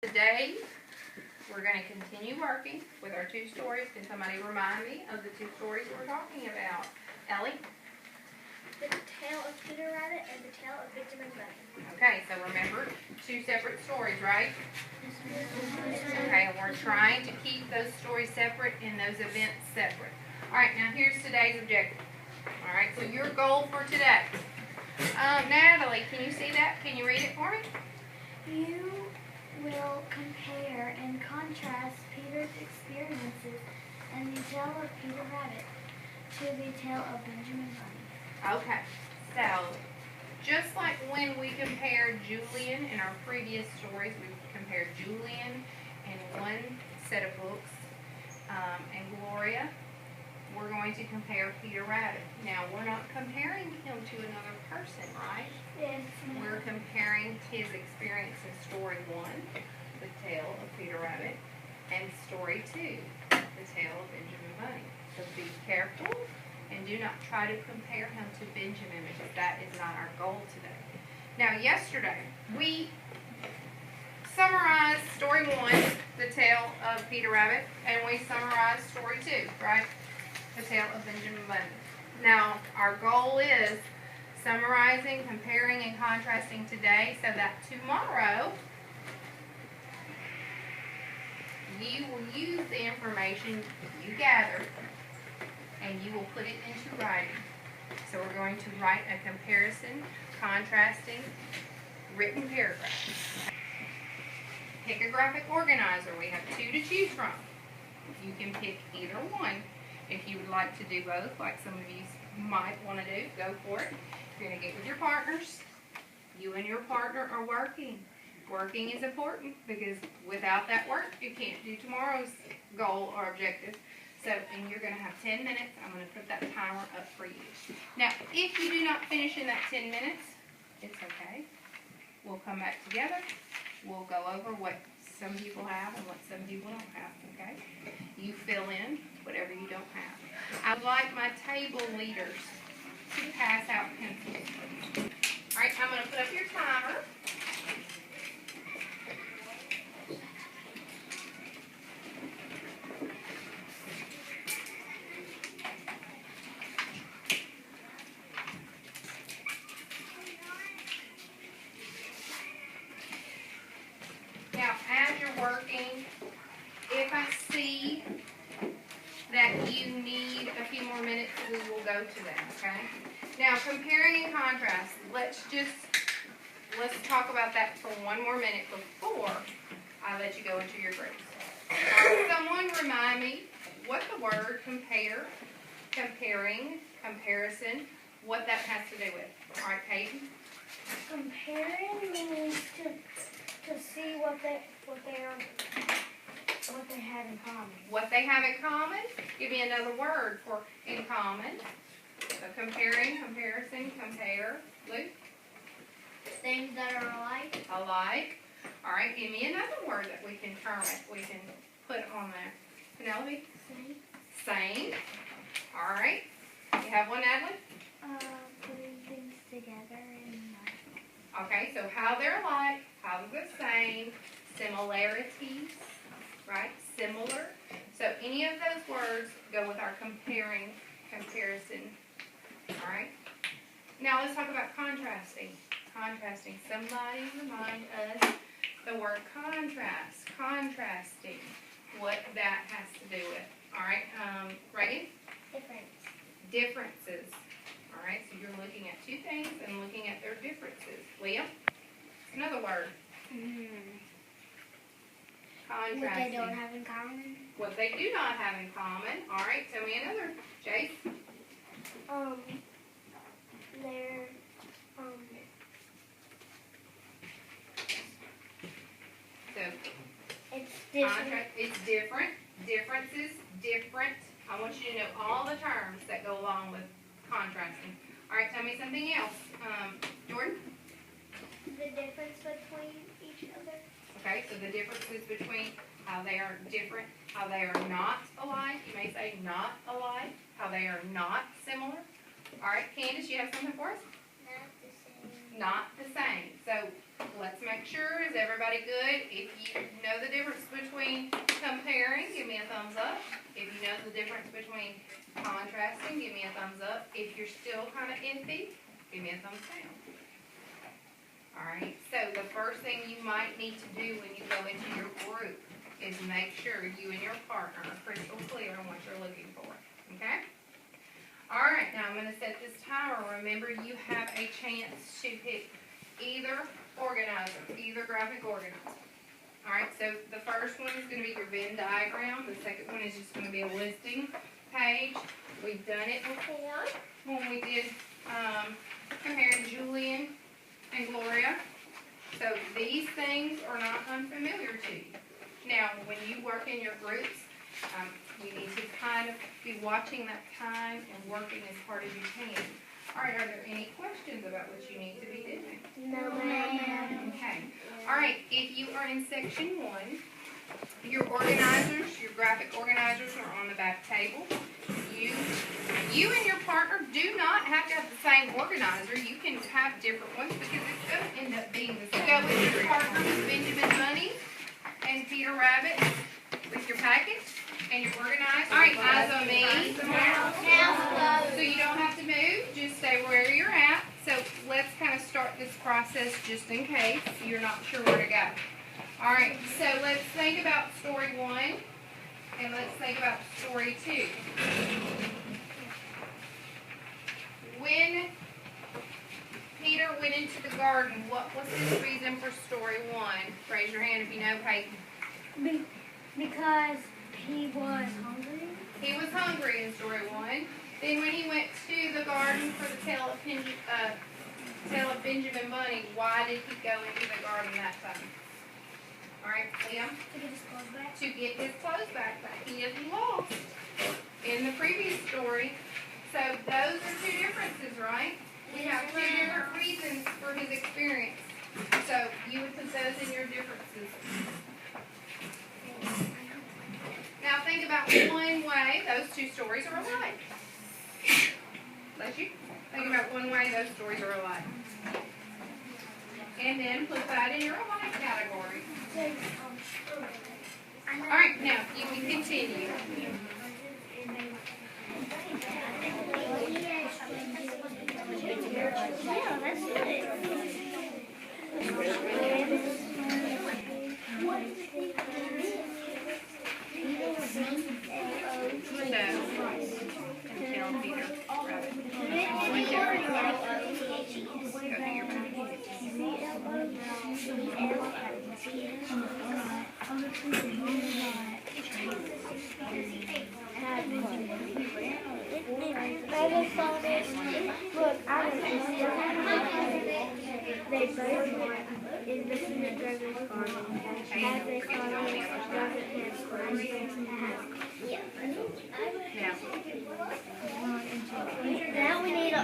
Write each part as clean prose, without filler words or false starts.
Today, we're going to continue working with our two stories. Can somebody remind me of the two stories we're talking about? Ellie? The Tale of Peter Rabbit and the Tale of Benjamin Bunny. Okay, so remember, two separate stories, right? Okay, and we're trying to keep those stories separate and those events separate. Alright, now here's today's objective. Alright, so your goal for today. Natalie, can you see that? Can you read it for me? You will compare and contrast Peter's experiences in the Tale of Peter Rabbit to the Tale of Benjamin Bunny. Okay, so just like when we compared Julian in our previous stories, we compared Julian in one set of books, and Gloria, we're going to compare Peter Rabbit. Now, we're not comparing him to another person, right? Yes. We're comparing his experience in story 1, the Tale of Peter Rabbit, and story 2, the Tale of Benjamin Bunny. So be careful and do not try to compare him to Benjamin, because that is not our goal today. Now, yesterday, we summarized story 1, the Tale of Peter Rabbit, and we summarized story 2, right? The Tale of Benjamin Bunny. Now, our goal is summarizing, comparing, and contrasting today so that tomorrow you will use the information you gathered and you will put it into writing. So we're going to write a comparison, contrasting, written paragraph. Pick a graphic organizer. We have 2 to choose from. You can pick either one. If you would like to do both, like some of you might want to do, go for it. You're going to get with your partners. You and your partner are working. Working is important because without that work, you can't do tomorrow's goal or objective. So, and you're going to have 10 minutes. I'm going to put that timer up for you. Now, if you do not finish in that 10 minutes, it's okay. We'll come back together. We'll go over what some people have and what some people don't have, okay? You fill in whatever you don't have. I would like my table leaders to pass out pencils. All right, I'm going to put up your timer. Now, as you're working, if I see that you need a few more minutes, we will go to that, okay? Now, comparing and contrast, let's talk about that for one more minute before I let you go into your groups. Someone remind me what the word compare, comparing, comparison, what that has to do with. All right, Peyton? Comparing means to see what they have in common. What they have in common? Give me another word for in common. So comparing, comparison, compare. Luke? Things that are alike. Alike. All right, give me another word that we can put on there. Penelope? Same. All right. You have one, Natalie? Putting things together and okay, so how they're alike, how they're the same, similarities, right? Similar. So any of those words go with our comparing, comparison. All right. Now let's talk about contrasting. Contrasting. Somebody remind us the word contrast. Contrasting. What that has to do with. All right. Reagan? Differences. All right. So you're looking at 2 things and looking at their differences. Liam? Another word. Contrasting. What they don't have in common. What they do not have in common. All right. Tell me another. Jase? They're So it's different. It's different. Differences, different. I want you to know all the terms that go along with contrasting. All right, tell me something else. Jordan? The difference between each other. Okay, so the differences between how they are different, how they are not alike. You may say not alike, how they are not similar. All right, Candace, you have something for us? Not the same. Not the same. So let's make sure, is everybody good? If you know the difference between comparing, give me a thumbs up. If you know the difference between contrasting, give me a thumbs up. If you're still kind of iffy, give me a thumbs down. Alright, so the first thing you might need to do when you go into your group is make sure you and your partner are crystal clear on what you're looking for. Okay? Alright, now I'm going to set this timer. Remember, you have a chance to pick either organizer, either graphic organizer. Alright, so the first one is going to be your Venn diagram. The second one is just going to be a listing page. We've done it before when we did comparing Julian and Gloria. So these things are not unfamiliar to you. Now, when you work in your groups, you need to kind of be watching that time and working as hard as you can. All right, are there any questions about what you need to be doing? No, ma'am. Okay. All right, if you are in section 1, your organizers, your graphic organizers are on the back table. You and your partner do not have to have the same organizer. You can have different ones because it's going to end up being the same. Go with your partner with Benjamin Bunny and Peter Rabbit with your packet and your organizer. All right, eyes on me. So you don't have to move. Just stay where you're at. So let's kind of start this process just in case you're not sure where to go. All right, so let's think about story 1 and let's think about story 2. When Peter went into the garden, what was his reason for story 1? Raise your hand if you know, Peyton. Because he was hungry. He was hungry in story 1. Then when he went to the garden for the tale of Benjamin Bunny, why did he go into the garden that time? All right, Liam? To get his clothes back. To get his clothes back that he had lost in the previous story. So those are two differences, right? We have two different reasons for his experience. So you would put those in your differences. Now think about one way those two stories are alike. Bless you. Think about one way those stories are alike. And then put that in your alike category. Alright, now you can continue. Yeah, that's it. Look, I was they both is looking at Grover's garden. As they follow, now we need to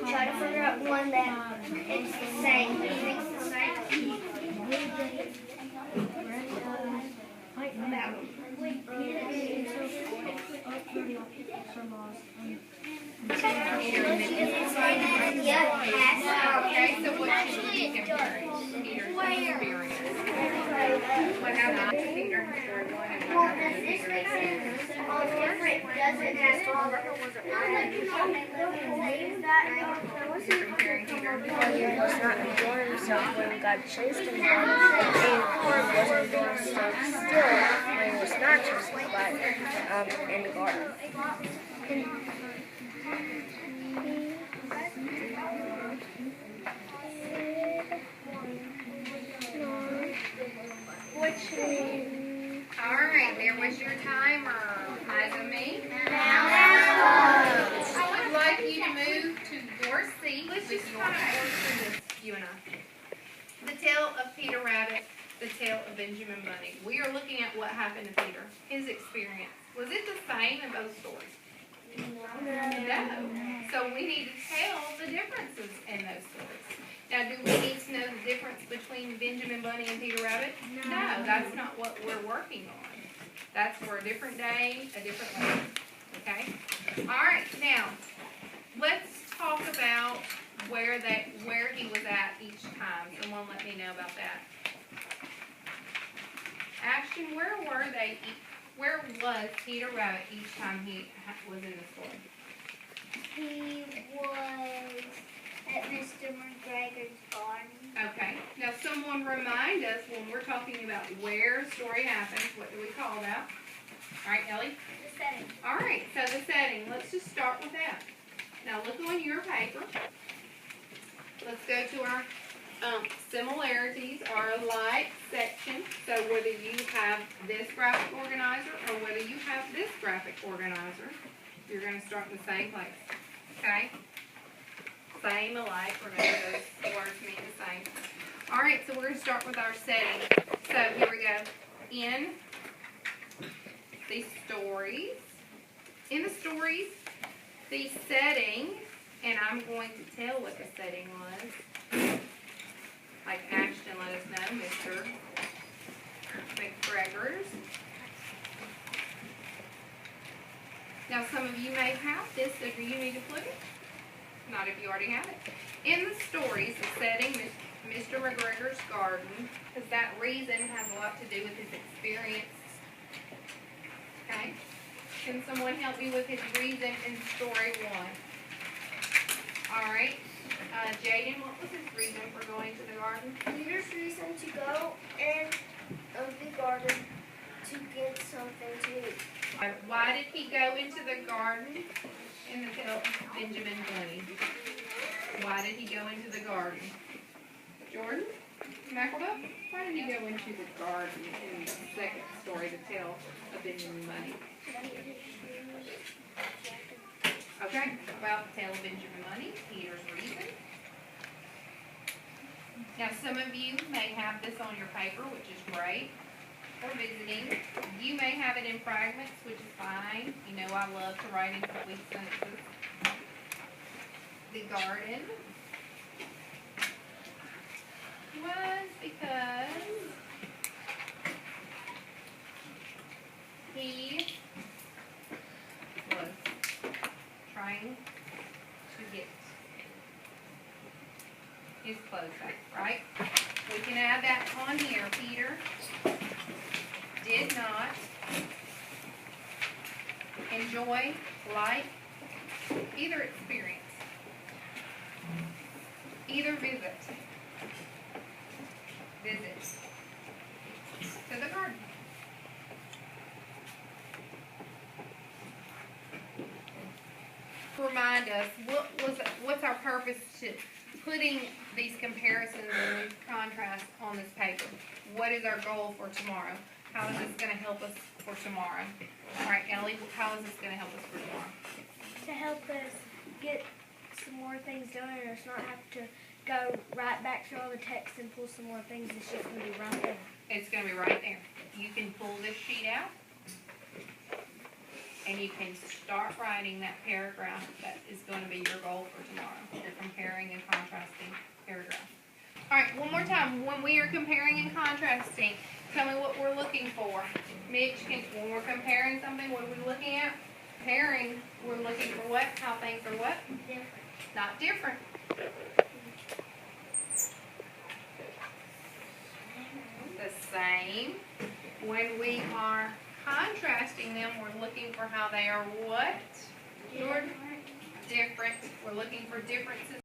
try to figure out one that is the same. He thinks the same. Okay, so what should we compare? Peter's experience. What happened to Peter in story 1 and what happened to Peter in story 2? You're comparing Peter and He was not enjoying himself when God chased him, and Corey wasn't enjoying himself still when he was not chasing God in the garden. Alright, there was your timer. Eyes on me. I would like you to move to your seat with your horse, you and I. The tale of Peter Rabbit, the tale of Benjamin Bunny. We are looking at what happened to Peter, his experience. Was it the same in both stories? No. So we need to tell the differences in those stories. Now, do we need to know the difference between Benjamin Bunny and Peter Rabbit? No, that's not what we're working on. That's for a different day, a different lesson. Okay? All right, now, let's talk about where he was at each time. Someone let me know about that. Ashton, where was Peter Rabbit each time he was in the story? He was at Mr. McGregor's garden. Okay. Now someone remind us when we're talking about where a story happens, what do we call that? All right, Ellie? The setting. All right, so the setting. Let's just start with that. Now look on your paper. Let's go to our similarities, our alike section. So whether you have this graphic organizer or whether you have this graphic organizer, you're going to start in the same place. Okay? Same, alike. Remember those words mean the same. All right, so we're going to start with our setting. So here we go. In the stories, the setting, and I'm going to tell what the setting was. Like Ashton let us know, Mr. McGregor's. Now some of you may have this, so do you need to flip it? Not if you already have it. In the stories, the setting, Mr. McGregor's garden, because that reason has a lot to do with his experience. Okay? Can someone help me with his reason in story 1? All right. Jaden, what was his reason for going to the garden? Peter's reason to go in the garden to get something to eat. Why did he go into the garden in the tale of Benjamin Bunny? Why did he go into the garden? Jordan? McElduff? Why did he go into the garden in the second story, the tale of Benjamin Bunny? Okay, about the tale of Benjamin Bunny, Peter's reason. Now some of you may have this on your paper, which is great, or visiting. You may have it in fragments, which is fine. You know I love to write in complete sentences. The garden was because he was trying to get his clothes back, right? We can add that on here. Peter did not enjoy, like, either experience, either visit to the garden. Remind us, what's our purpose to putting these comparisons and these contrasts on this paper? What is our goal for tomorrow? How is this going to help us for tomorrow? All right, Ellie, how is this going to help us for tomorrow? To help us get some more things done and us not have to go right back through all the text and pull some more things. It's just going to be right there. It's going to be right there. You can pull this sheet out and you can start writing that paragraph that is going to be your goal for tomorrow. You're comparing and contrasting paragraph. All right, one more time. When we are comparing and contrasting, tell me what we're looking for. Mitch, when we're comparing something, what are we looking at? Comparing, we're looking for what? How things are what? Different. Not different. The same. When we are contrasting them, we're looking for how they are what? Different. We're looking for differences.